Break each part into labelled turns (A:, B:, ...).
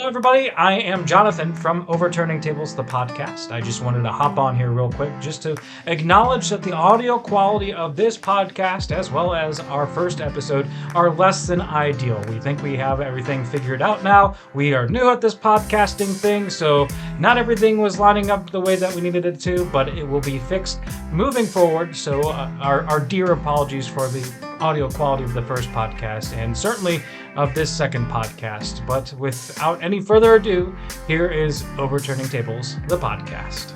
A: everybody. I am Jonathan from Overturning Tables, the podcast. I just wanted to hop on here real quick just to acknowledge that the audio quality of this podcast, as well as our first episode, are less than ideal. We think we have everything figured out now. We are new at this podcasting thing, so not everything was lining up the way that we needed it to, but it will be fixed moving forward. So our dear apologies for the audio quality of the first podcast, and certainly of this second podcast. But without any further ado, here is Overturning Tables, the podcast.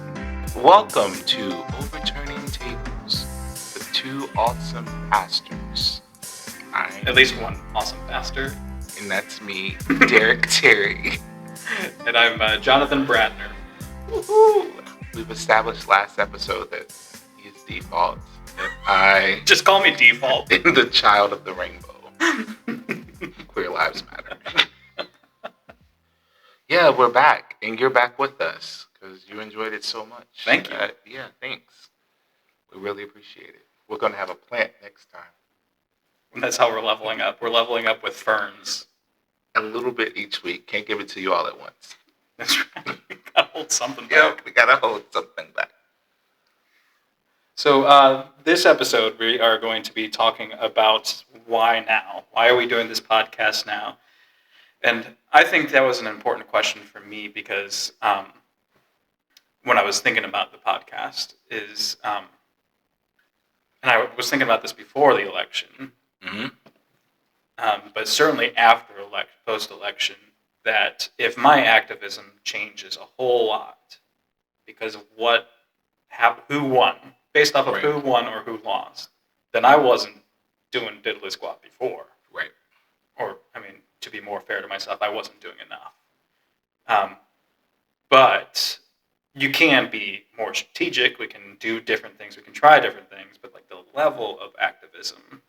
B: Welcome to Overturning Tables with two awesome pastors.
C: At least one awesome pastor.
B: And that's me, Derek Terry.
C: And I'm Jonathan Bradner.
B: Woohoo! We've established last episode that he is default. And I
C: just call me default.
B: am the child of the rainbow. Queer lives matter. Yeah, we're back, and you're back with us because you enjoyed it so much.
C: Thank you.
B: Yeah, thanks. We really appreciate it. We're going to have a plant next time.
C: That's how we're leveling up. We're leveling up with ferns.
B: A little bit each week. Can't give it to you all at once.
C: That's right. We gotta hold something back.
B: Yep, we gotta hold something back.
C: So this episode, we are going to be talking about why now. Why are we doing this podcast now? And I think that was an important question for me because when I was thinking about the podcast is, and I was thinking about this before the election, but certainly after post-election, that if my activism changes a whole lot because of who won, based off of
B: right.
C: who won or who lost, then I wasn't doing diddly squat before.
B: Right.
C: Or, I mean, to be more fair to myself, I wasn't doing enough. But you can be more strategic. We can do different things. We can try different things. But like the level of activism,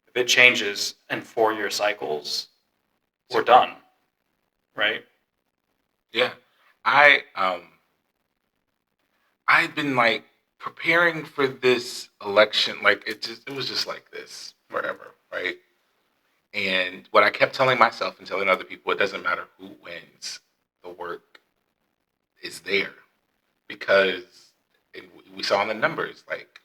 C: if it changes in 4-year cycles, we're done. Right?
B: Yeah. I've been like preparing for this election, like it was just like this forever, right? And what I kept telling myself and telling other people, it doesn't matter who wins, the work is there. Because we saw in the numbers, like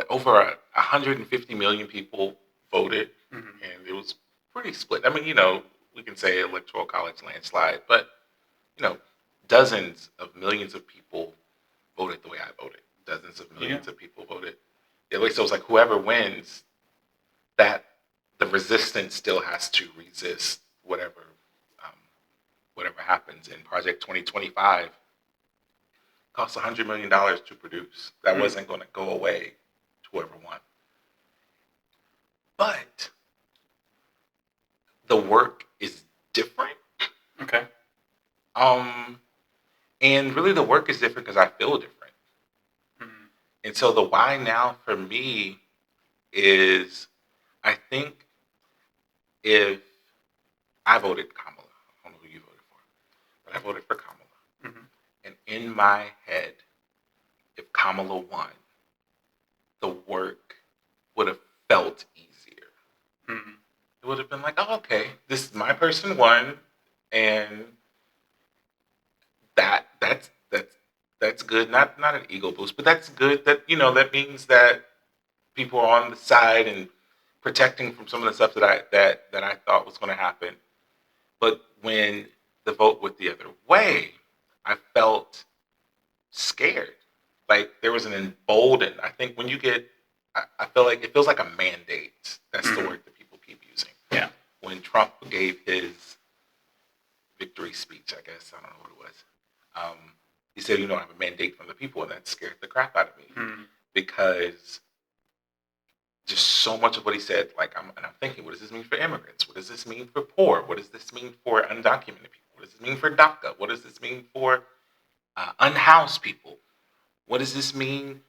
B: over 150 million people voted, and it was pretty split. I mean, we can say electoral college landslide, but dozens of millions of people voted the way I voted. Dozens of millions of people voted. At least it was like whoever wins, that the resistance still has to resist whatever happens. In Project 2025, cost $100 million to produce. That wasn't going to go away to whoever won. But the work is different.
C: Okay.
B: And really the work is different because I feel different. And so the why now for me is, I think if I voted Kamala, I don't know who you voted for, but I voted for Kamala. And in my head, if Kamala won, the work would have felt easier. It would have been like, oh, okay, my person won, and that's good. Not an ego boost, but that's good. That that means that people are on the side and protecting from some of the stuff that I thought was going to happen. But when the vote went the other way, I felt scared. Like there was an emboldened. I think when you get, I feel like it feels like a mandate. That's the word that people keep using.
C: Yeah.
B: When Trump gave his victory speech, I guess, I don't know what it was. He said, I have a mandate from the people, and that scared the crap out of me. Because just so much of what he said, like, I'm thinking, what does this mean for immigrants? What does this mean for poor? What does this mean for undocumented people? What does this mean for DACA? What does this mean for unhoused people? What does this mean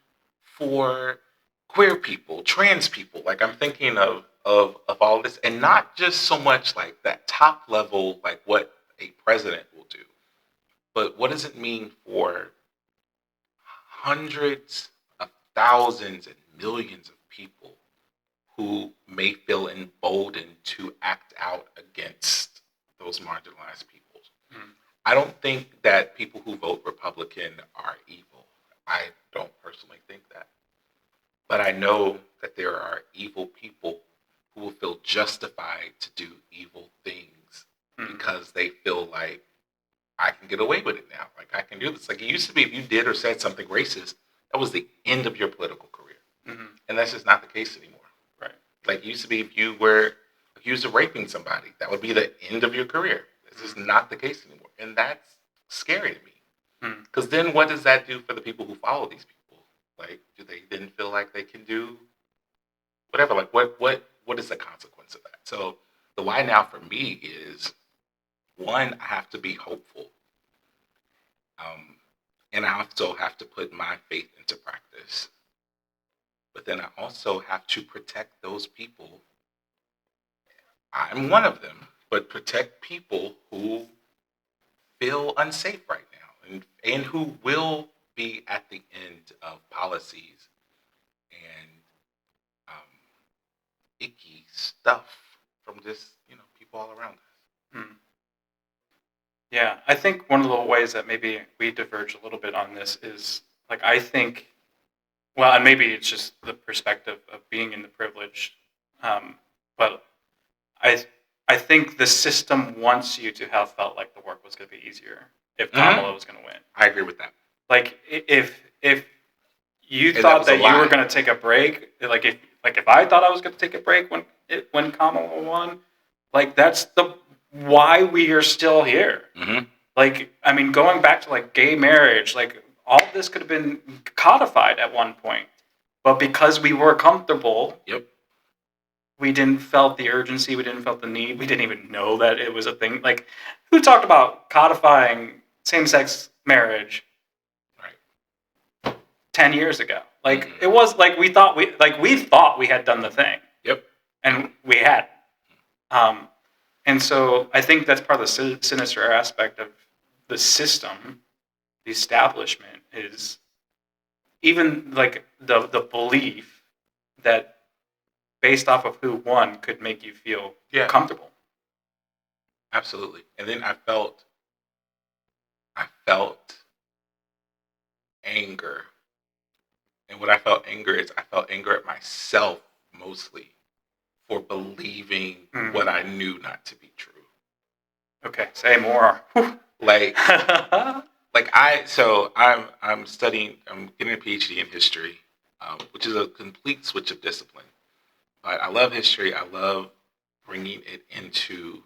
B: for queer people, trans people? Like, I'm thinking of all this, and not just so much like that top level, like what a president will do, but what does it mean for hundreds of thousands and millions of people who may feel emboldened to act out against those marginalized people. I don't think that people who vote Republican are evil. I don't personally think that. But I know that there are evil people who will feel justified to do evil things because they feel like, I can get away with it now. Like, I can do this. Like, it used to be if you did or said something racist, that was the end of your political career. And that's just not the case anymore.
C: Right.
B: Like, it used to be if you were accused of raping somebody, that would be the end of your career. This is not the case anymore. And that's scary to me. Because then what does that do for the people who follow these people? Like, do they then feel like they can do whatever? Like, what is the consequence of that? So the why now for me is, one, I have to be hopeful. And I also have to put my faith into practice. But then I also have to protect those people. I'm one of them, but protect people who feel unsafe right now and who will be at the end of policies and icky stuff from just, people all around us.
C: Yeah, I think one of the ways that maybe we diverge a little bit on this is, like, I think, well, and maybe it's just the perspective of being in the privilege, but I think the system wants you to have felt like the work was going to be easier if Kamala was going to win.
B: I agree with that.
C: Like, if you
B: And
C: thought that you
B: lie.
C: were going to take a break, like if I thought I was going to take a break when Kamala won, like, that's the why we are still here. Like, I mean, going back to, like, gay marriage, like, all of this could have been codified at one point, but because we were comfortable, we didn't felt the urgency, we didn't felt the need, we didn't even know that it was a thing. Like, who talked about codifying same-sex marriage 10 years ago? Like, it was like we thought we had done the thing. And we had. And so I think that's part of the sinister aspect of the system, the establishment, is even like the belief that based off of who won could make you feel comfortable.
B: Absolutely. And then I felt anger. And what I felt anger is I felt anger at myself mostly for believing what I knew not to be true.
C: Okay, say more.
B: Like I'm studying, I'm getting a PhD in history, which is a complete switch of discipline. But I love history. I love bringing it into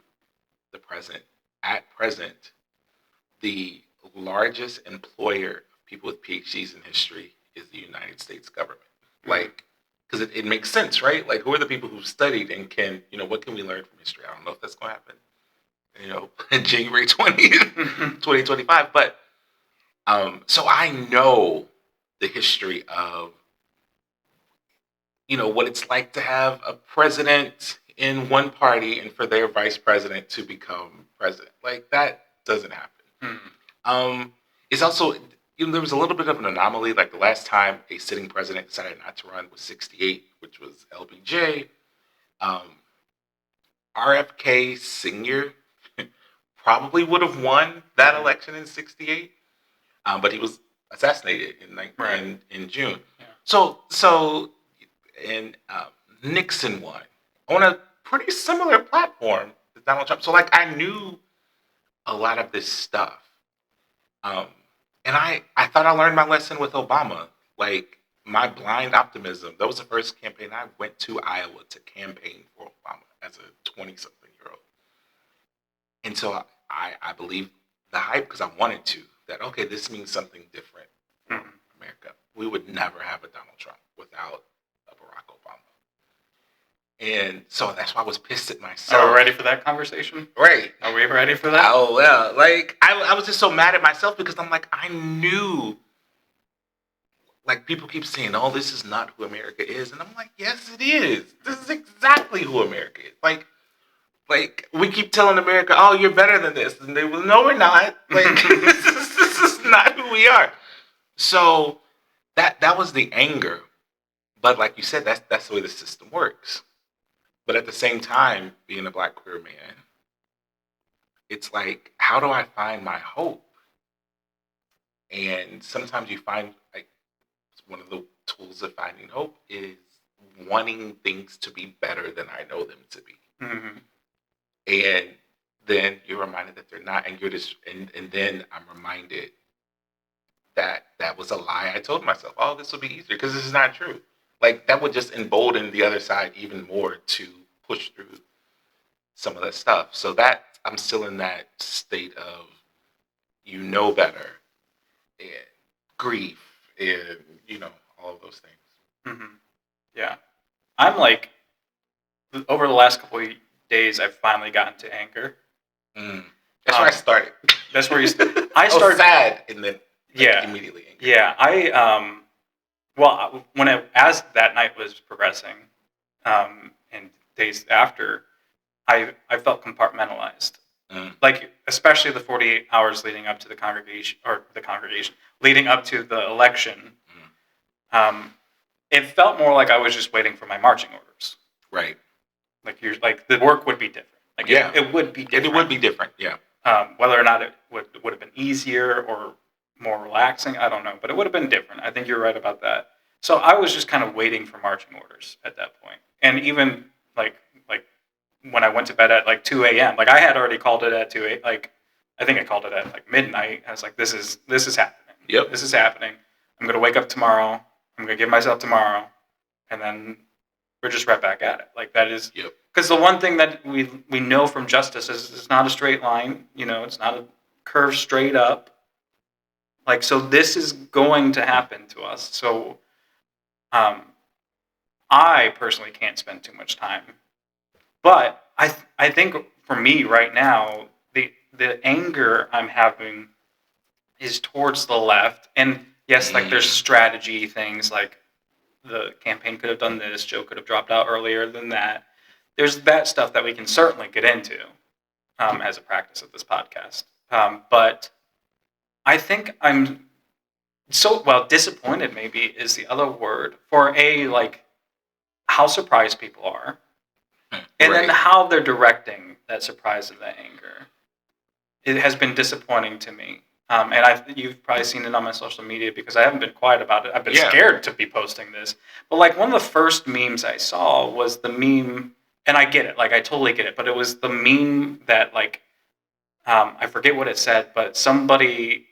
B: the present. At present, the largest employer of people with PhDs in history is the United States government. Like, because it makes sense, right? Like, who are the people who've studied and can, what can we learn from history? I don't know if that's going to happen, January 20th, 2025. But, so I know the history of, what it's like to have a president in one party and for their vice president to become president. Like, that doesn't happen. It's also, there was a little bit of an anomaly. Like, the last time a sitting president decided not to run was 1968, which was LBJ. RFK Sr. probably would have won that election in 1968, but he was assassinated in June. Yeah. And Nixon won on a pretty similar platform to Donald Trump. So, like, I knew a lot of this stuff. And I thought I learned my lesson with Obama. Like, my blind optimism. That was the first campaign I went to Iowa to campaign for Obama as a 20-something-year-old. And so I believed the hype because I wanted to. That, okay, this means something different for America. We would never have a Donald Trump without a Barack Obama. And so that's why I was pissed at myself.
C: Are we ready for that conversation?
B: Right.
C: Are we ready for that?
B: Oh, well. Like, I was just so mad at myself because I'm like, I knew. Like, people keep saying, oh, this is not who America is. And I'm like, yes, it is. This is exactly who America is. Like we keep telling America, oh, you're better than this. And they will, no, we're not. Like, this is not who we are. So that was the anger. But like you said, that's the way the system works. But at the same time, being a Black queer man, it's like, how do I find my hope? And sometimes you find, like, one of the tools of finding hope is wanting things to be better than I know them to be.
C: Mm-hmm.
B: And then you're reminded that they're not, and you're just, and then I'm reminded that that was a lie I told myself. Oh, this will be easier, because this is not true. Like, that would just embolden the other side even more to push through some of that stuff. So that, I'm still in that state of, better, and grief, and all of those things.
C: Mm-hmm. Yeah. I'm like, over the last couple of days, I've finally gotten to anger.
B: That's where I started.
C: That's where you.
B: I started sad, and then immediately angry.
C: Yeah, as that night was progressing, and days after, I felt compartmentalized. Like, especially the 48 hours leading up to the congregation, leading up to the election. It felt more like I was just waiting for my marching orders.
B: Right.
C: Like the work would be different. Like, it would be different.
B: It would be different. Yeah.
C: Whether or not it would have been easier or more relaxing, I don't know, but it would have been different. I think you're right about that. So I was just kind of waiting for marching orders at that point. And even like when I went to bed at like 2 a.m., like I had already called it at 2 a.m. Like, I think I called it at like midnight. I was like, this is happening.
B: Yep.
C: This is happening. I'm going to wake up tomorrow. I'm going to give myself tomorrow. And then we're just right back at it. Like, that is, because the one thing that we know from justice is it's not a straight line. It's not a curve straight up. Like, so this is going to happen to us. So I personally can't spend too much time. But I think for me right now, the anger I'm having is towards the left. And yes, like, there's strategy things, like the campaign could have done this, Joe could have dropped out earlier than that. There's that stuff that we can certainly get into as a practice of this podcast. But I think I'm disappointed maybe is the other word for like how surprised people are. And then how they're directing that surprise and that anger. It has been disappointing to me. And you've probably seen it on my social media because I haven't been quiet about it. I've been scared to be posting this. But like, one of the first memes I saw was the meme, and I get it, like, I totally get it, but it was the meme that, like, I forget what it said, but somebody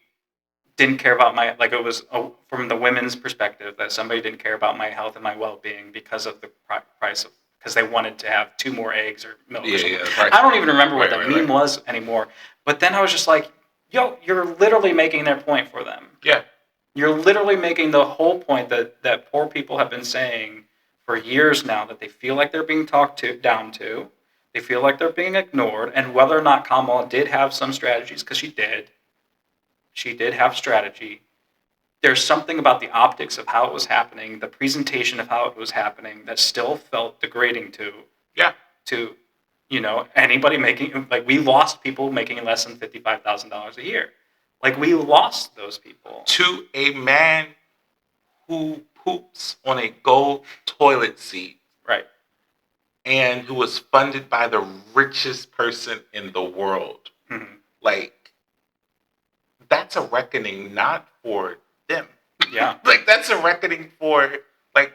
C: didn't care about it was from the women's perspective, that somebody didn't care about my health and my well-being because of the price of, because they wanted to have 2 more eggs or milk or something. I don't even remember what the meme was anymore. But then I was just like, yo, you're literally making their point for them.
B: Yeah.
C: You're literally making the whole point that poor people have been saying for years now, that they feel like they're being talked down to. They feel like they're being ignored. And whether or not Kamala did have some strategies, because she did have strategy, there's something about the optics of how it was happening, the presentation of how it was happening, that still felt degrading to anybody making, like, we lost people making less than $55,000 a year. Like, we lost those people
B: to a man who poops on a gold toilet seat,
C: right?
B: And who was funded by the richest person in the world.
C: Mm-hmm.
B: Like, that's a reckoning not for them.
C: Yeah.
B: Like, that's a reckoning for, like,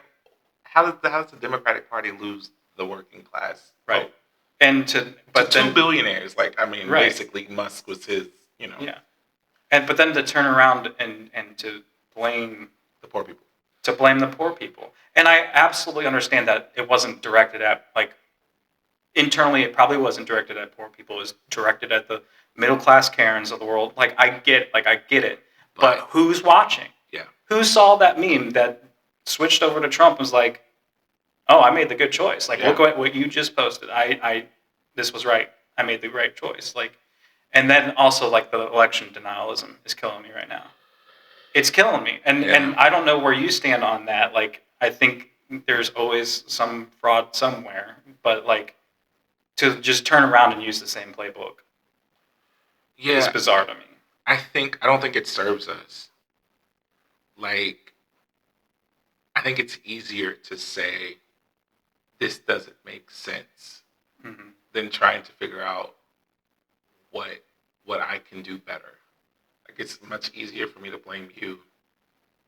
B: how does the Democratic Party lose the working class?
C: Right. And
B: to 2 billionaires. Like, I mean, basically Musk was his,
C: Yeah. But then to turn around and to blame
B: the poor people.
C: And I absolutely understand that it wasn't directed at, like, internally, it probably wasn't directed at poor people. It was directed at the middle class Karens of the world. Like, I get it. But who's watching?
B: Yeah.
C: Who saw that meme that switched over to Trump and was like, oh, I made the good choice. Like, look at what you just posted. This was right. I made the right choice. Like, and then also, like, the election denialism is killing me right now. It's killing me. And I don't know where you stand on that. Like, I think there's always some fraud somewhere, but, like, to just turn around and use the same playbook is bizarre to me.
B: I don't think it serves us. Like, I think it's easier to say this doesn't make sense than trying to figure out what I can do better. Like, it's much easier for me to blame you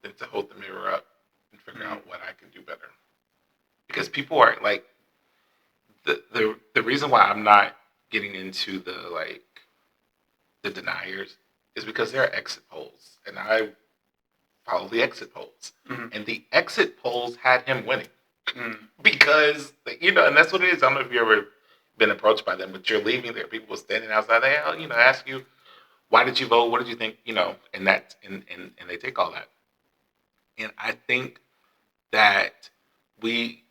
B: than to hold the mirror up and figure out what I can do better. Because people are like, the reason why I'm not getting into the deniers is because there are exit polls, and I follow the exit polls, and the exit polls had him winning because and that's what it is. I don't know if you've ever been approached by them, but you're leaving there, people standing outside, they ask you, why did you vote? What did you think? And that and they take all that, and I think that we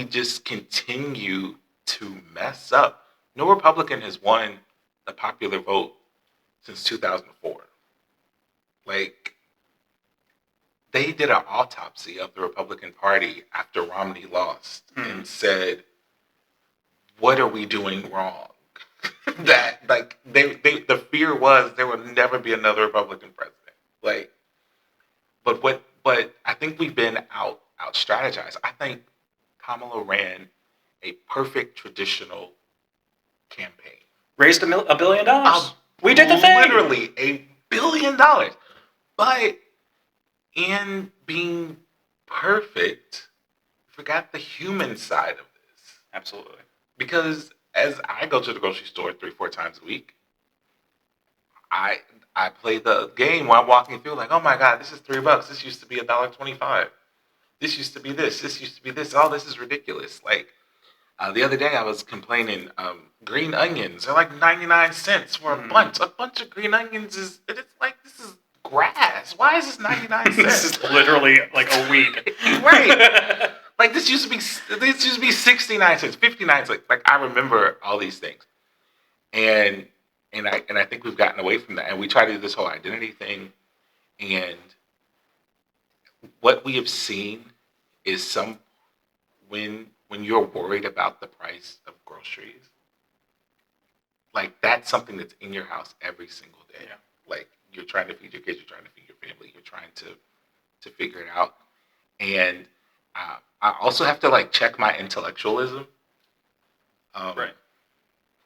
B: just continue to mess up. No Republican has won the popular vote since 2004. Like, they did an autopsy of the Republican Party after Romney lost and said, what are we doing wrong? That, like, the fear was there would never be another Republican president. Like, but I think we've been out strategized. I think Kamala ran a perfect traditional campaign.
C: Raised $1 billion. We did the thing.
B: Literally $1 billion. But in being perfect, forgot the human side of this.
C: Absolutely.
B: Because as I go to the grocery store 3-4 times a week, I play the game while walking through, like, oh my God, this is $3. This used to be $1.25. This used to be this. This used to be this. Oh, this is ridiculous. Like, the other day I was complaining, green onions are like 99 cents for a bunch. A bunch of green onions it's like, this is grass. Why is this 99 cents?
C: This is literally like a weed.
B: Right. Like, this used to be 69 cents, 59 cents. Like, I remember all these things. And I think we've gotten away from that. And we try to do this whole identity thing. And what we have seen is when you're worried about the price of groceries, like, that's something that's in your house every single day.
C: Yeah.
B: Like, you're trying to feed your kids, you're trying to feed your family, you're trying to figure it out. And I also have to, like, check my intellectualism.
C: Right.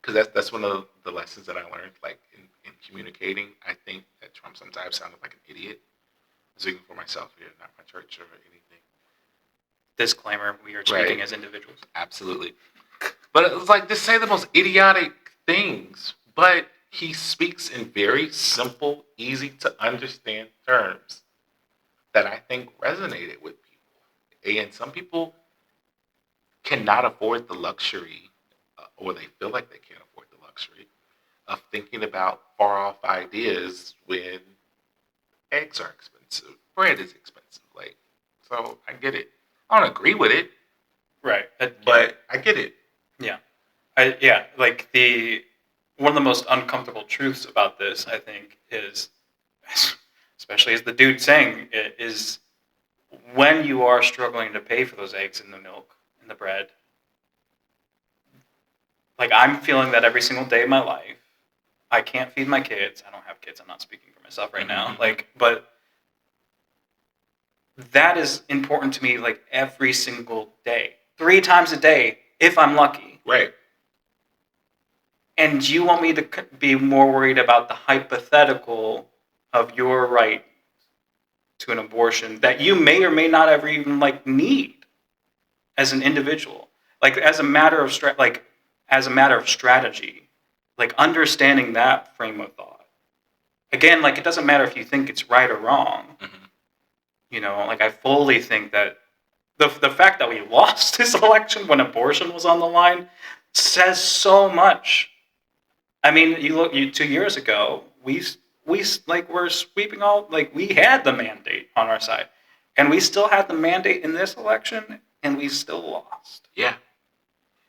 B: Because that's one of the lessons that I learned, like, in communicating. I think that Trump sometimes sounded like an idiot. I'm speaking for myself here, not my church or anything.
C: Disclaimer, we are speaking as individuals.
B: Absolutely. But it was like, to say the most idiotic things, but he speaks in very simple, easy to understand terms that I think resonated with people. And some people cannot afford the luxury, or they feel like they can't afford the luxury, of thinking about far off ideas when eggs are expensive, bread is expensive. Like, so I get it. I don't agree with it.
C: Right.
B: But I get it.
C: Yeah. Like, one of the most uncomfortable truths about this, I think, is, especially as the dude saying it, is when you are struggling to pay for those eggs and the milk and the bread, like, I'm feeling that every single day of my life. I can't feed my kids. I don't have kids. I'm not speaking for myself right now. Like, but that is important to me, like, every single day. 3 times a day, if I'm lucky.
B: Right.
C: And you want me to be more worried about the hypothetical of your right to an abortion that you may or may not ever even, like, need as an individual. Like, as a matter of strategy, like, understanding that frame of thought. Again, like, it doesn't matter if you think it's right or wrong. Like, I fully think that the fact that we lost this election when abortion was on the line says so much. I mean, you look 2 years ago, we were sweeping all, like, we had the mandate on our side, and we still had the mandate in this election, and we still lost.
B: Yeah.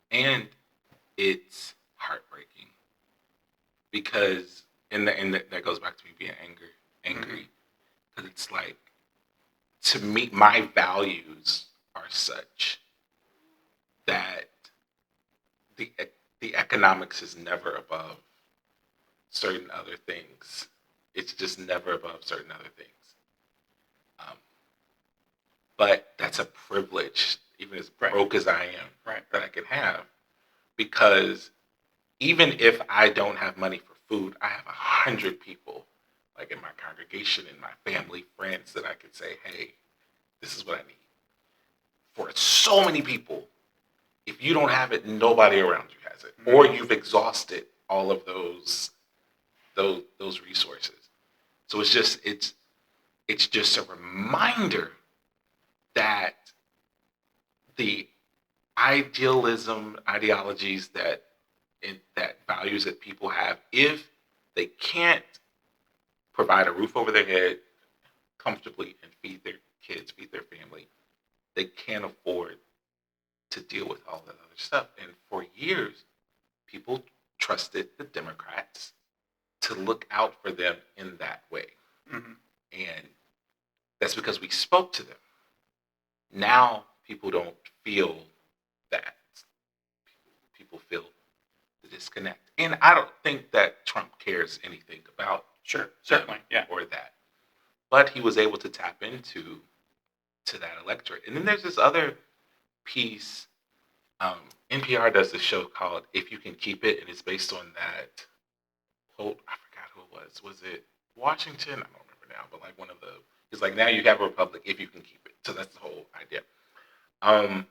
B: And it's heartbreaking because, and that goes back to me being angry, because it's like, to me, my values are such that the economics is never above certain other things. It's just never above certain other things. But that's a privilege, even as broke as I am, that I can have. Because even if I don't have money for food, I have 100 people, like in my congregation, in my family, friends, that I could say, hey, this is what I need. For so many people, if you don't have it, nobody around you has it, or you've exhausted all of those resources. So it's just a reminder that the ideologies that values that people have, if they can't provide a roof over their head comfortably and feed their kids, feed their family, they can't afford to deal with all that other stuff. And for years, people trusted the Democrats to look out for them in that way. Mm-hmm. And that's because we spoke to them. Now people don't feel that. People feel the disconnect. And I don't think that Trump cares anything about
C: certainly, yeah,
B: or that. But he was able to tap into that electorate. And then there's this other piece. NPR does this show called If You Can Keep It, and it's based on that quote. I forgot who it was. Was it Washington? I don't remember now, but like it's like, now you have a republic if you can keep it. So that's the whole idea. And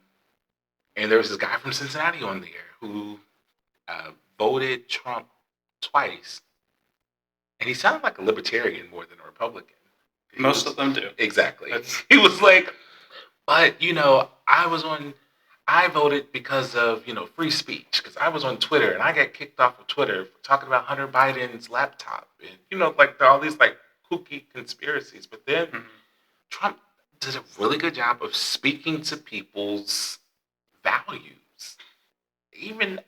B: there was this guy from Cincinnati on there who voted Trump twice, and he sounded like a libertarian more than a Republican.
C: Most of them do.
B: Exactly. He was like, but I voted because of, free speech, because I was on Twitter and I got kicked off of Twitter for talking about Hunter Biden's laptop and, like all these like kooky conspiracies. But then Trump did a really good job of speaking to people's values. Even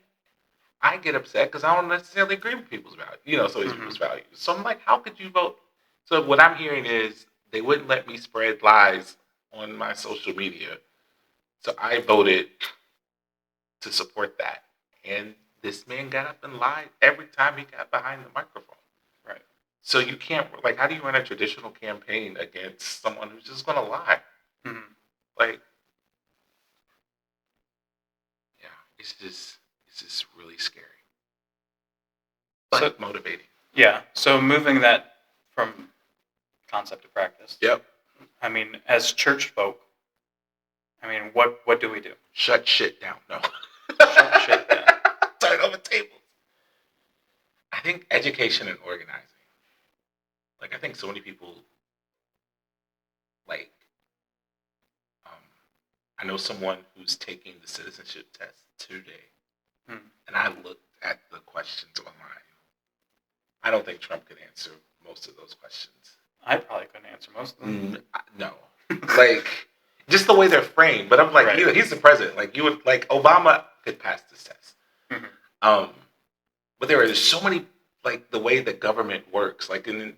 B: I get upset because I don't necessarily agree with people's values, people's values. So I'm like, how could you vote? So what I'm hearing is they wouldn't let me spread lies on my social media. So I voted to support that. And this man got up and lied every time he got behind the microphone.
C: Right.
B: So you can't, like, how do you run a traditional campaign against someone who's just going to lie? Mm-hmm. Like, yeah, it's just really scary. But motivating.
C: Yeah. So moving that from concept to practice.
B: Yep.
C: I mean, as church folk, what do we do?
B: Shut shit down. No.
C: Shut shit down.
B: Turn over tables. I think education and organizing. Like, I think so many people, like, I know someone who's taking the citizenship test today, and I looked at the questions online. I don't think Trump could answer most of those questions.
C: I probably couldn't answer most of them.
B: No. Like, just the way they're framed. But I'm like, right. He's the president. Like, you would, like, Obama could pass this test. Mm-hmm. But there are just so many, like, the way that government works. Like, and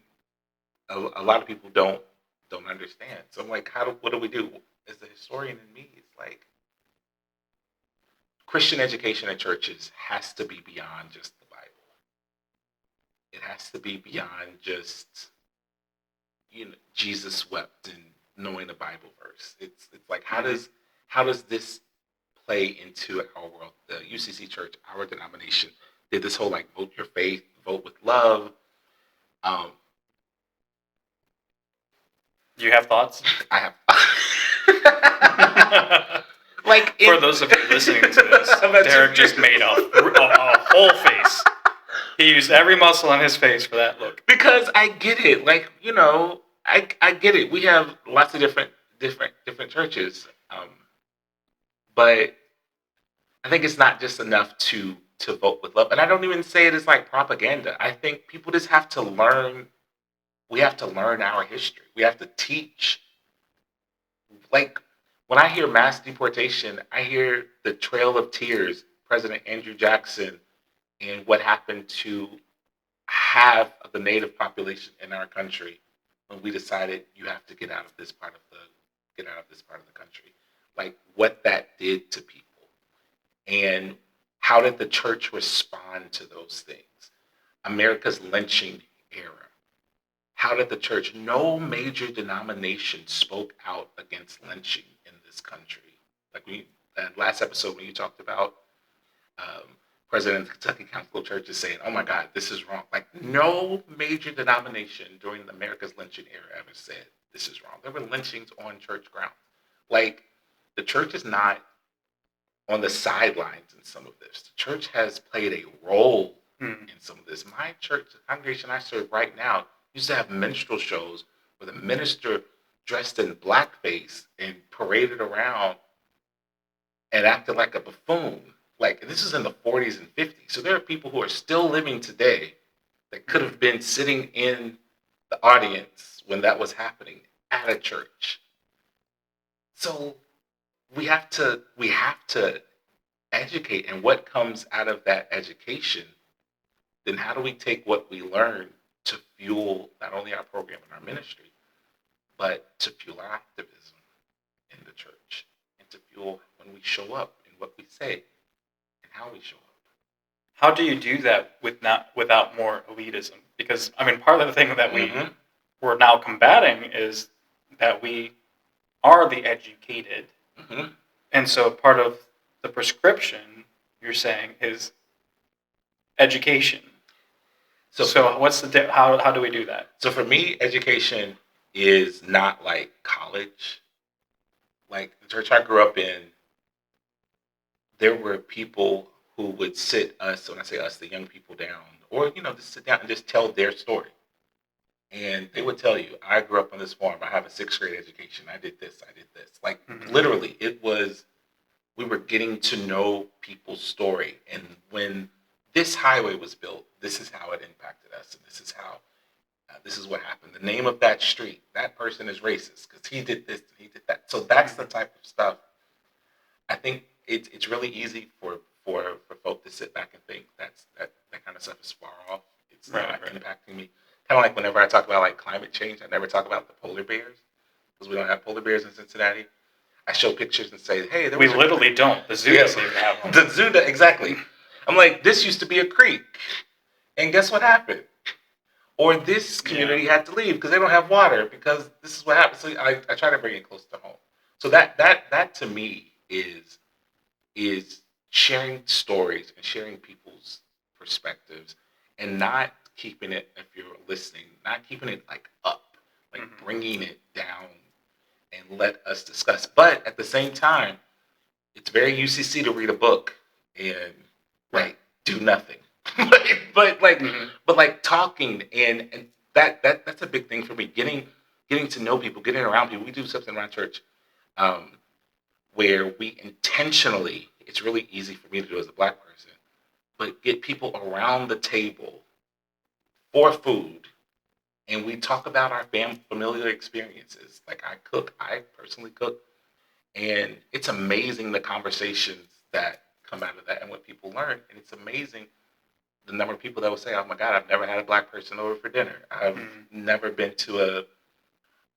B: a lot of people don't understand. So I'm like, what do we do? As the historian in me, it's like, Christian education in churches has to be beyond just the Bible. It has to be beyond just, Jesus wept and knowing the Bible verse. It's like, how does this play into our world? The UCC Church, our denomination, did this whole like vote your faith, vote with love.
C: You have thoughts?
B: I have. Like,
C: for those of you listening to this, Derek just made a whole face. He used every muscle on his face for that look.
B: Because I get it. Like, I get it. We have lots of different churches. But I think it's not just enough to vote with love. And I don't even say it as like propaganda. I think people just have to learn. We have to learn our history. We have to teach. Like, when I hear mass deportation, I hear the Trail of Tears, President Andrew Jackson, and what happened to half of the native population in our country when we decided you have to get out of this part of the country. Like, what that did to people. And how did the church respond to those things? America's lynching era. How did the church, no major denomination spoke out against lynching in this country? Like that last episode when you talked about president of the Kentucky Council of Churches saying, "Oh my God, this is wrong." Like, no major denomination during America's lynching era ever said this is wrong. There were lynchings on church grounds. Like, the church is not on the sidelines in some of this. The church has played a role in some of this. My church, the congregation I serve right now, used to have minstrel shows where the minister dressed in blackface and paraded around and acted like a buffoon. Like, this is in the 40s and 50s. So there are people who are still living today that could have been sitting in the audience when that was happening at a church. So we have to educate, and what comes out of that education, then how do we take what we learn to fuel not only our program and our ministry, but to fuel our activism in the church, and to fuel when we show up and what we say and how we show up.
C: How do you do that without more elitism? Because, I mean, part of the thing that we're now combating is that we are the educated. And so part of the prescription, you're saying, is education. So what's how do we do that?
B: So for me, education is not like college. Like, the church I grew up in, there were people who would sit us, when I say us, the young people down, or, just sit down and just tell their story. And they would tell you, I grew up on this farm, I have a 6th grade education, I did this. Like, literally, we were getting to know people's story. And when this highway was built, this is how it impacted us, and this is what happened. The name of that street, that person is racist because he did this and he did that. So that's the type of stuff. I think it's really easy for folk to sit back and think that kind of stuff is far off. It's not impacting me. Kind of like whenever I talk about like climate change, I never talk about the polar bears because we don't have polar bears in Cincinnati. I show pictures and say, "Hey,
C: we literally don't. The zoo doesn't even have one."
B: The zoo, exactly. I'm like, this used to be a creek, and guess what happened? Or this community had to leave because they don't have water because this is what happened. So I try to bring it close to home. So that to me is sharing stories and sharing people's perspectives, and not keeping it, if you're listening, not keeping it like up, like bringing it down and let us discuss. But at the same time, it's very UCC to read a book and like do nothing. but talking and that's a big thing for me. Getting to know people, getting around people. We do something around church where we intentionally, it's really easy for me to do as a Black person, but get people around the table for food, and we talk about our familiar experiences. Like, I personally cook, and it's amazing the conversations that come out of that and what people learn. And it's amazing the number of people that will say, "Oh my God, I've never had a Black person over for dinner. I've never been to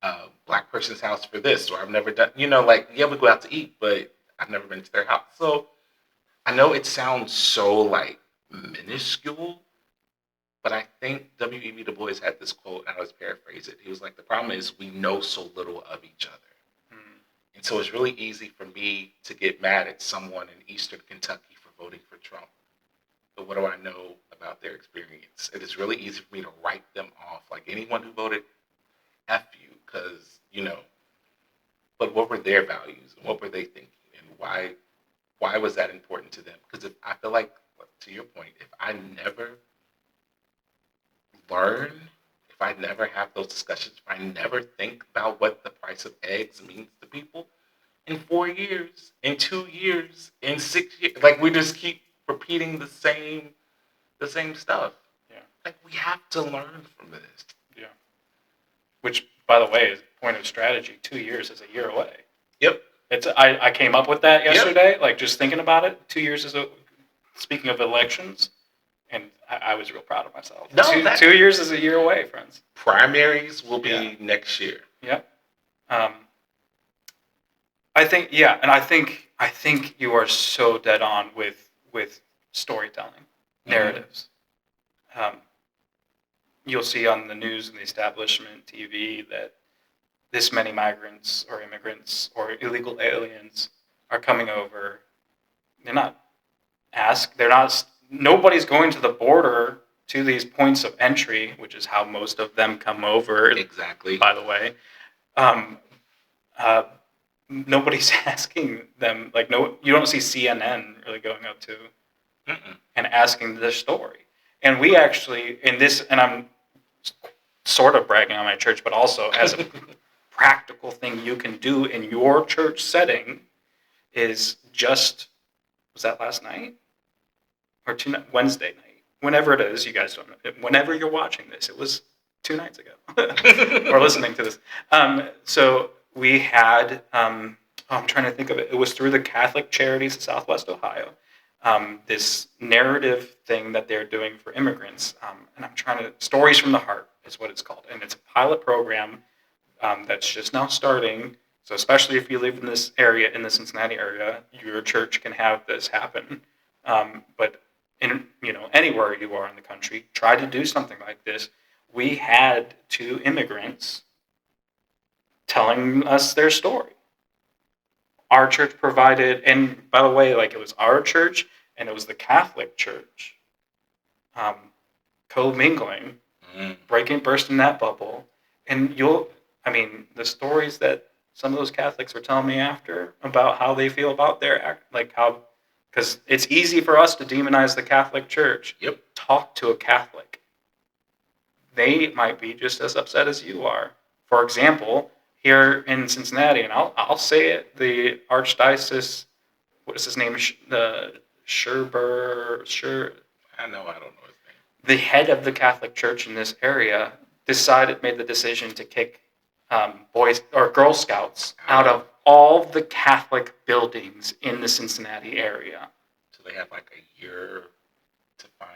B: a Black person's house for this, or I've never done," we go out to eat, but I've never been to their house. So I know it sounds so like minuscule, but I think W.E.B. Du Bois had this quote, and I'll just paraphrase it. He was like, "The problem is we know so little of each other." And so it's really easy for me to get mad at someone in Eastern Kentucky for voting for Trump. But what do I know about their experience? It is really easy for me to write them off. Like, anyone who voted, F you, because, but what were their values? And what were they thinking? And why was that important to them? Because I feel like, to your point, if I never learn, if I never have those discussions, if I never think about what the price of eggs means to people, in 4 years, in 2 years, in 6 years, like, we just keep repeating the same stuff.
C: Yeah.
B: Like, we have to learn from this.
C: Yeah. Which, by the way, is point of strategy. 2 years is a year away.
B: Yep.
C: I came up with that yesterday, like, just thinking about it. 2 years is speaking of elections, and I was real proud of myself.
B: No,
C: 2 years is a year away, friends.
B: Primaries will be next year.
C: Yep. I think you are so dead on with storytelling, narratives. You'll see on the news and the establishment TV that this many migrants or immigrants or illegal aliens are coming over. They're not nobody's going to the border to these points of entry, which is how most of them come over.
B: Exactly.
C: By the way, nobody's asking them, like, no, you don't see CNN really going up to and asking their story. And we actually, in this, and I'm sort of bragging on my church, but also as a practical thing you can do in your church setting is just, was that last night? Or Wednesday night? Whenever it is, you guys don't know. Whenever you're watching this, it was 2 nights ago. Or listening to this. So we had, I'm trying to think of it. It was through the Catholic Charities of Southwest Ohio. This narrative thing that they're doing for immigrants. And I'm trying to, Stories from the Heart is what it's called. And it's a pilot program that's just now starting. So especially if you live in this area, in the Cincinnati area, your church can have this happen. But in, anywhere you are in the country, try to do something like this. We had 2 immigrants telling us their story. Our church provided, and by the way, like, it was our church and it was the Catholic Church co-mingling, bursting that bubble. And the stories that some of those Catholics were telling me after about how they feel about their act, like how, because it's easy for us to demonize the Catholic Church.
B: Yep.
C: Talk to a Catholic. They might be just as upset as you are. For example, here in Cincinnati, and I'll say it, the Archdiocese, what is his name? The Sherber.
B: I don't know his name.
C: The head of the Catholic Church in this area made the decision to kick boys or Girl Scouts out of all the Catholic buildings in the Cincinnati area.
B: So they have like a year to find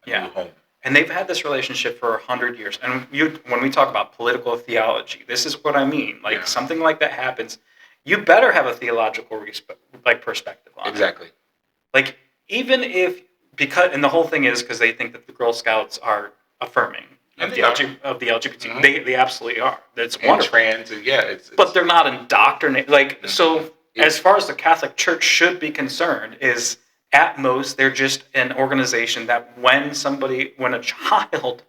B: a new home.
C: And they've had this relationship for 100 years. And when we talk about political theology, this is what I mean. Like, something like that happens, you better have a theological perspective on it.
B: Exactly.
C: Like, even if, and the whole thing is because they think that the Girl Scouts are affirming of the LGBT. Mm-hmm. They absolutely are. That's wonderful.
B: Trans, it's
C: but they're not indoctrinated. As far as the Catholic Church should be concerned, is at most they're just an organization that when a child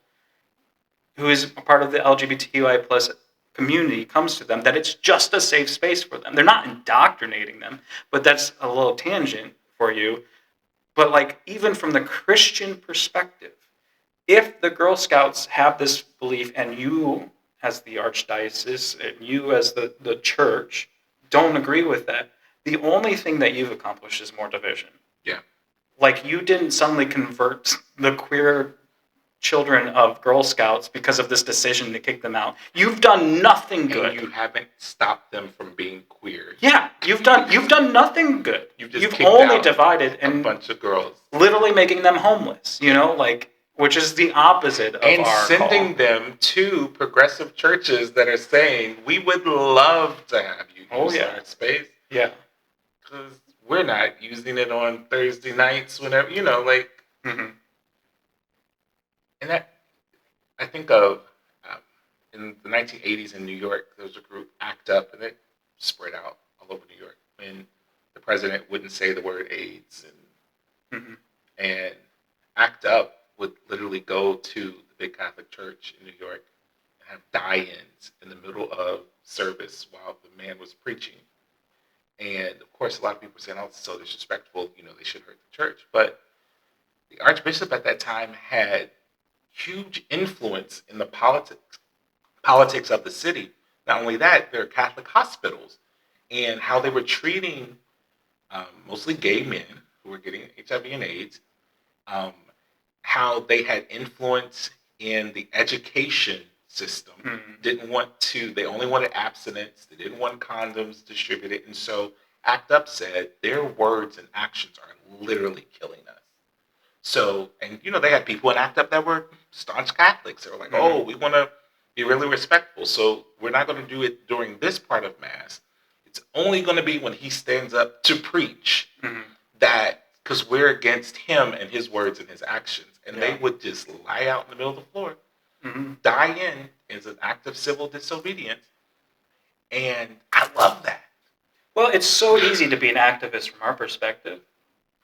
C: who is a part of the LGBTQI plus community comes to them, that it's just a safe space for them. They're not indoctrinating them, but that's a little tangent for you. But even from the Christian perspective, if the Girl Scouts have this belief and you as the Archdiocese and you as the church don't agree with that, the only thing that you've accomplished is more division.
B: Yeah.
C: You didn't suddenly convert the queer children of Girl Scouts because of this decision to kick them out. You've done nothing good.
B: And you haven't stopped them from being queer.
C: Yeah, you've done nothing good.
B: You've
C: only divided
B: a bunch of girls,
C: literally making them homeless. Which is the opposite of
B: and
C: our
B: sending
C: call.
B: them to progressive churches that are saying, "We would love to have you use our space."
C: Yeah,
B: because we're not using it on Thursday nights whenever
C: Mm-hmm.
B: And that I think of in the 1980s in New York, there was a group, ACT UP, and it spread out all over New York when the president wouldn't say the word AIDS, and ACT UP would literally go to the big Catholic church in New York and have die-ins in the middle of service while the man was preaching. And of course, a lot of people were saying, "Oh, it's so disrespectful. They should hurt the church." But the Archbishop at that time had huge influence in the politics of the city. Not only that, there are Catholic hospitals, and how they were treating mostly gay men who were getting HIV and AIDS. How they had influence in the education system. They only wanted abstinence. They didn't want condoms distributed. And so ACT UP said their words and actions are literally killing us. So, and they had people in ACT UP that were staunch Catholics. They were like, "Oh, we want to be really respectful. So we're not going to do it during this part of Mass. It's only going to be when he stands up to preach that, because we're against him and his words and his actions." And they would just lie out in the middle of the floor, die in as an act of civil disobedience. And I love that.
C: Well, it's so easy to be an activist from our perspective,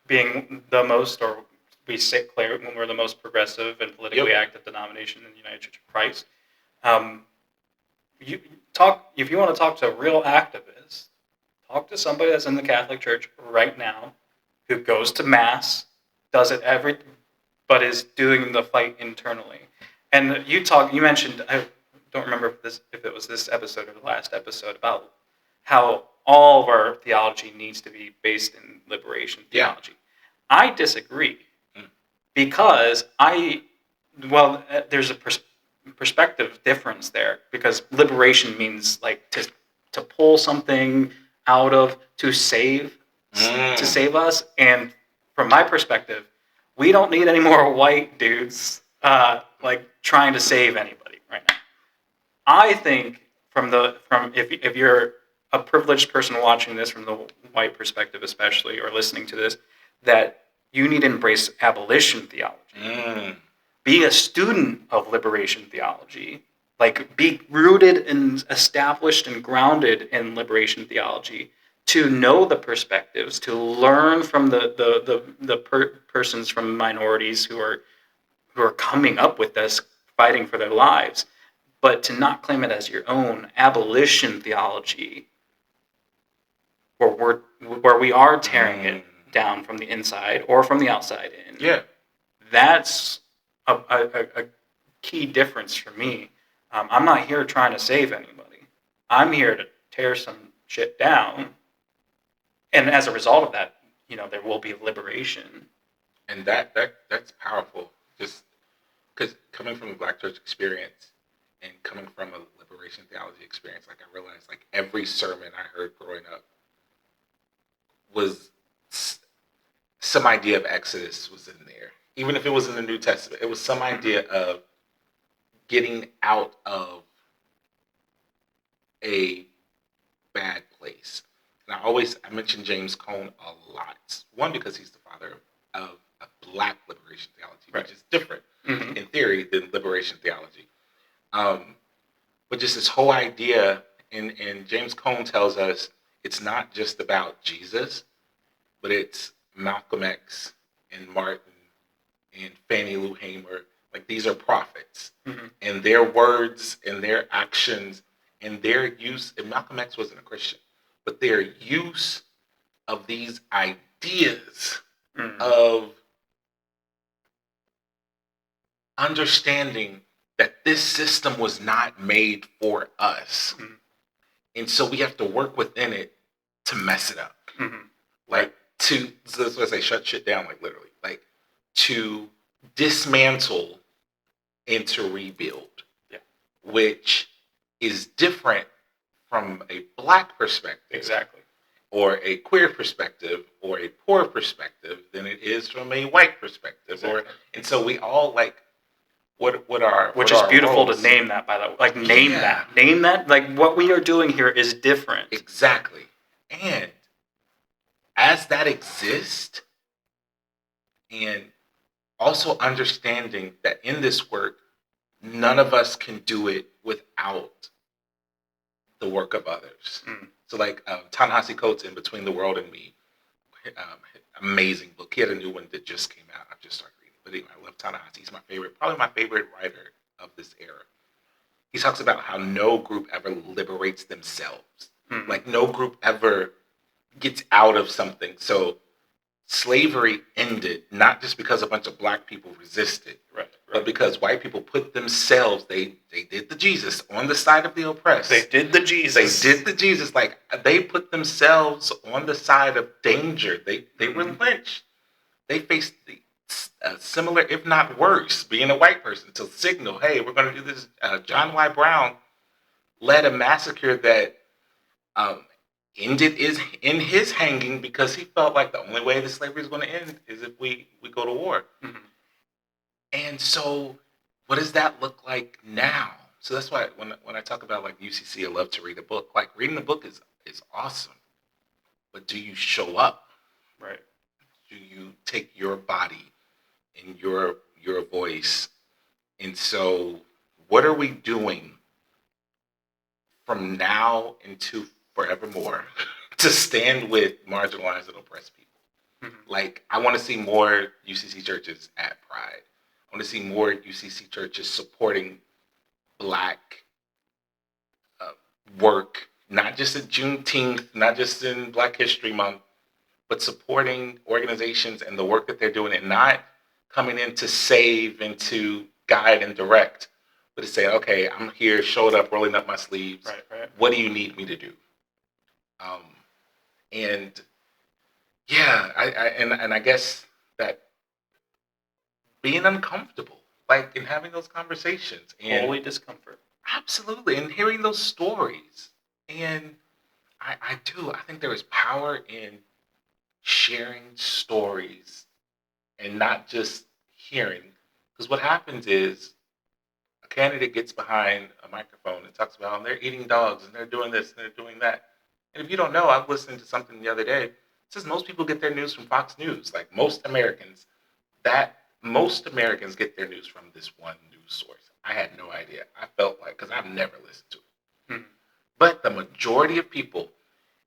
C: being the most or we declare when we're the most progressive and politically active denomination in the United Church of Christ. If you want to talk to a real activist, talk to somebody that's in the Catholic Church right now, who goes to Mass, does it but is doing the fight internally. And you mentioned, I don't remember if it was this episode or the last episode, about how all of our theology needs to be based in liberation theology. I disagree, because there's a perspective difference there, because liberation means like to pull something out of, to save us. And from my perspective, we don't need any more white dudes like trying to save anybody right now. I think if you're a privileged person watching this from the white perspective, especially, or listening to this, that you need to embrace abolition theology. Be a student of liberation theology. Like, be rooted and established and grounded in liberation theology, to know the perspectives, to learn from the persons from minorities who are coming up with this, fighting for their lives, but to not claim it as your own. Abolition theology, where we are tearing it down from the inside or from the outside in.
B: Yeah,
C: that's a key difference for me. I'm not here trying to save anybody. I'm here to tear some shit down, and as a result of that, there will be liberation.
B: And that's powerful. Just because coming from the Black church experience and coming from a liberation theology experience, like, I realized, like, every sermon I heard growing up was some idea of Exodus was in there. Even if it was in the New Testament, it was some idea of getting out of a bad place. And I mention James Cone a lot. One, because he's the father of a Black liberation theology, which is different in theory than liberation theology. But just this whole idea, and James Cone tells us, it's not just about Jesus, but it's Malcolm X and Martin and Fannie Lou Hamer. Like, these are prophets, and their words and their actions and their use. And Malcolm X wasn't a Christian, but their use of these ideas of understanding that this system was not made for us, and so we have to work within it to mess it up. So that's what I say, shut shit down, like, literally, like, to dismantle and to rebuild, which is different from a Black perspective, or a queer perspective, or a poor perspective, than it is from a white perspective. And so we all, like, which is beautiful roles.
C: To name that, by the way, like, name that, like, what we are doing here is different.
B: Exactly. And as that exists, and also understanding that in this work, none of us can do it without the work of others. So, like, Ta-Nehisi Coates' In Between the World and Me, amazing book. He had a new one that just came out. I've just started reading. But anyway, I love Ta-Nehisi. He's probably my favorite writer of this era. He talks about how no group ever liberates themselves. Like, no group ever gets out of something. So slavery ended not just because a bunch of Black people resisted, but because white people put themselves, they did the Jesus on the side of the oppressed.
C: They did the Jesus.
B: Like, they put themselves on the side of danger. They were lynched. They faced similar, if not worse, being a white person, to signal, hey, we're going to do this. John Y. Brown led a massacre that ended in his hanging, because he felt like the only way the slavery is going to end is if we go to war. And so what does that look like now? So that's why when I talk about, like, UCC, I love to read a book. Like, reading a book is awesome, but do you show up?
C: Right.
B: Do you take your body and your voice? And so what are we doing from now into forevermore to stand with marginalized and oppressed people? Like, I want to see more UCC churches at Pride. I want to see more UCC churches supporting Black work, not just at Juneteenth, not just in Black History Month, but supporting organizations and the work that they're doing, and not coming in to save and to guide and direct, but to say, okay, I'm here, showed up, rolling up my sleeves.
C: Right.
B: What do you need me to do? And yeah, I guess that being uncomfortable, like, in having those conversations, and
C: Holy discomfort.
B: absolutely, and hearing those stories, and I think there is power in sharing stories and not just hearing, because what happens is a candidate gets behind a microphone and talks about, and they're eating dogs and they're doing this and they're doing that. And if you don't know, I was listening to something the other day. It says most people get their news from Fox News. Like, most Americans get their news from this one news source. I had no idea. I felt like, because I've never listened to it. But the majority of people,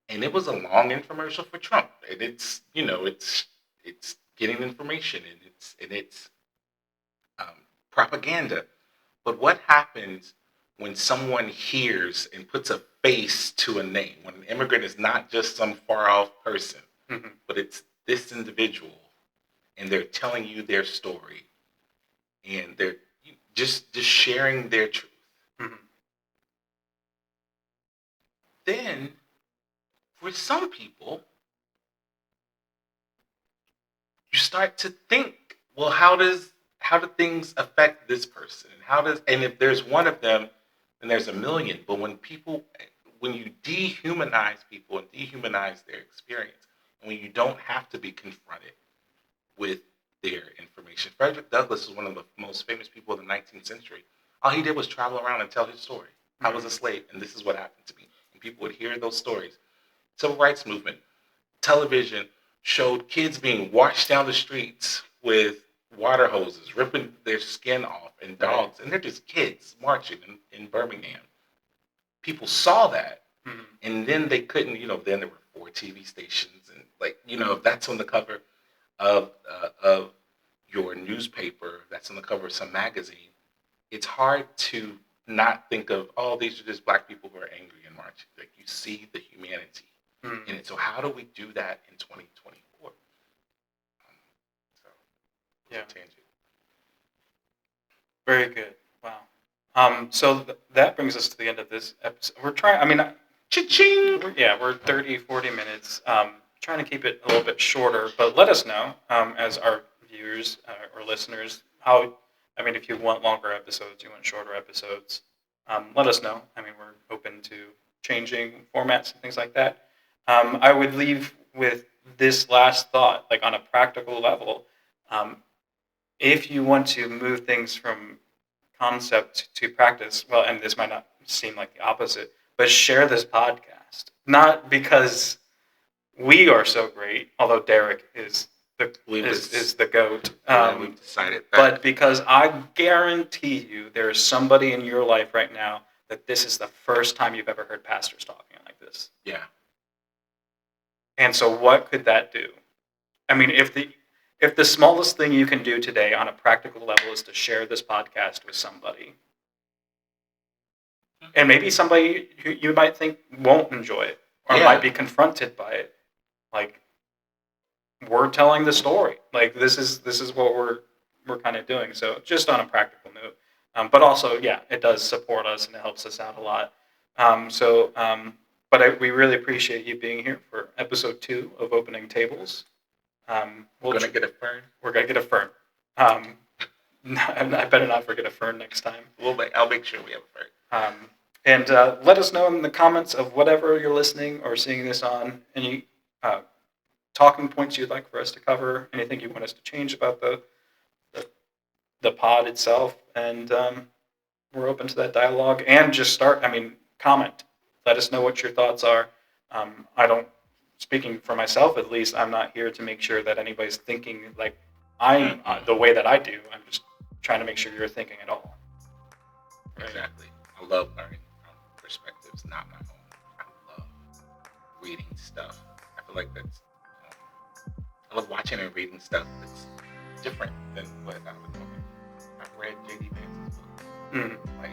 B: and it was a long infomercial for Trump, and it's getting information, and it's propaganda. But what happens when someone hears and puts a face to a name? When an immigrant is not just some far off person, but it's this individual, and they're telling you their story, and they're just sharing their truth. Then, for some people, you start to think, well, how do things affect this person? And if there's one of them, then there's a million. But when you dehumanize people and dehumanize their experience, and when you don't have to be confronted with their information. Frederick Douglass was one of the most famous people of the 19th century. All he did was travel around and tell his story. I was a slave, and this is what happened to me. And people would hear those stories. Civil rights movement, television showed kids being washed down the streets with water hoses, ripping their skin off, and dogs. And they're just kids marching in Birmingham. People saw that, and then they couldn't, then there were 4 TV stations, and if that's on the cover of your newspaper, that's on the cover of some magazine, it's hard to not think of, oh, these are just Black people who are angry and marching. Like, you see the humanity in it. So how do we do that in 2024? Tangent.
C: Very good. Wow. So that brings us to the end of this episode. We're trying, cha-ching! We're 30, 40 minutes. Trying to keep it a little bit shorter, but let us know, as our viewers or listeners, if you want longer episodes, you want shorter episodes, let us know. We're open to changing formats and things like that. I would leave with this last thought, like, on a practical level. If you want to move things from concept to practice, well, and this might not seem like the opposite, but share this podcast. Not because we are so great, although Derek is the GOAT.
B: We've decided that.
C: But because I guarantee you there is somebody in your life right now that this is the first time you've ever heard pastors talking like this.
B: Yeah.
C: And so what could that do? If the smallest thing you can do today on a practical level is to share this podcast with somebody, and maybe somebody who you might think won't enjoy it, or might be confronted by it, like, we're telling the story. Like, this is what we're kind of doing. So just on a practical note, but also, it does support us and it helps us out a lot. We really appreciate you being here for episode 2 of Opening Tables.
B: We're gonna get a fern.
C: We're gonna get a fern. I better not forget a fern next time.
B: I'll make sure we have a fern.
C: And let us know in the comments of whatever you're listening or seeing this on. Any talking points you'd like for us to cover. Anything you want us to change about the pod itself. And we're open to that dialogue. And just comment. Let us know what your thoughts are. Speaking for myself, at least, I'm not here to make sure that anybody's thinking like I'm the way that I do. I'm just trying to make sure you're thinking at all.
B: Right? Exactly. I love learning from perspectives, not my own. I love reading stuff. I feel like that's love watching and reading stuff that's different than what I would normally. I've read J.D. Vance's book,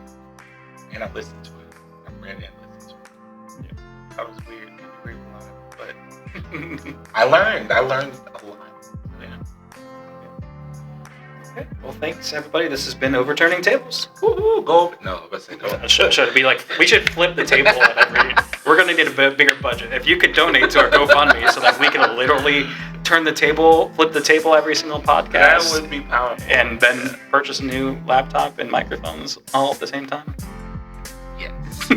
B: and I listened to it. I've read and listened to it.
C: Yeah.
B: That was weird. I didn't agree with a lot of it, but I learned a lot. Yeah.
C: Okay. Well, thanks everybody. This has been Overturning Tables.
B: Woo-hoo, go over. No, let's say go over.
C: Should it be like we should flip the table at every. We're gonna need a bigger budget. If you could donate to our GoFundMe so that we can literally flip the table every single podcast.
B: That would be powerful.
C: And then purchase a new laptop and microphones all at the same time.
B: Yes.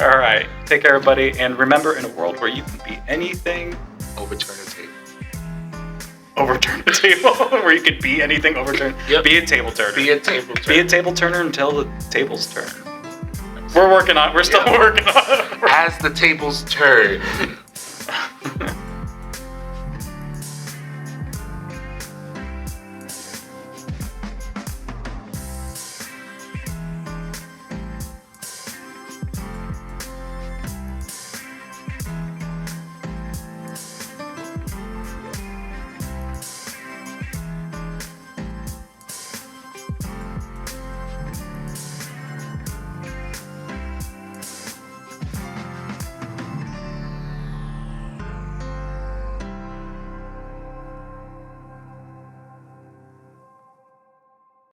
C: All right. Take care, everybody. And remember, in a world where you can be anything,
B: Overturn the table.
C: overturn the table. Where you could be anything, overturn.
B: Yep.
C: Be a table turner.
B: Be a table turner.
C: Be a table turner until the tables turn. We're still working on it.
B: As the tables turn.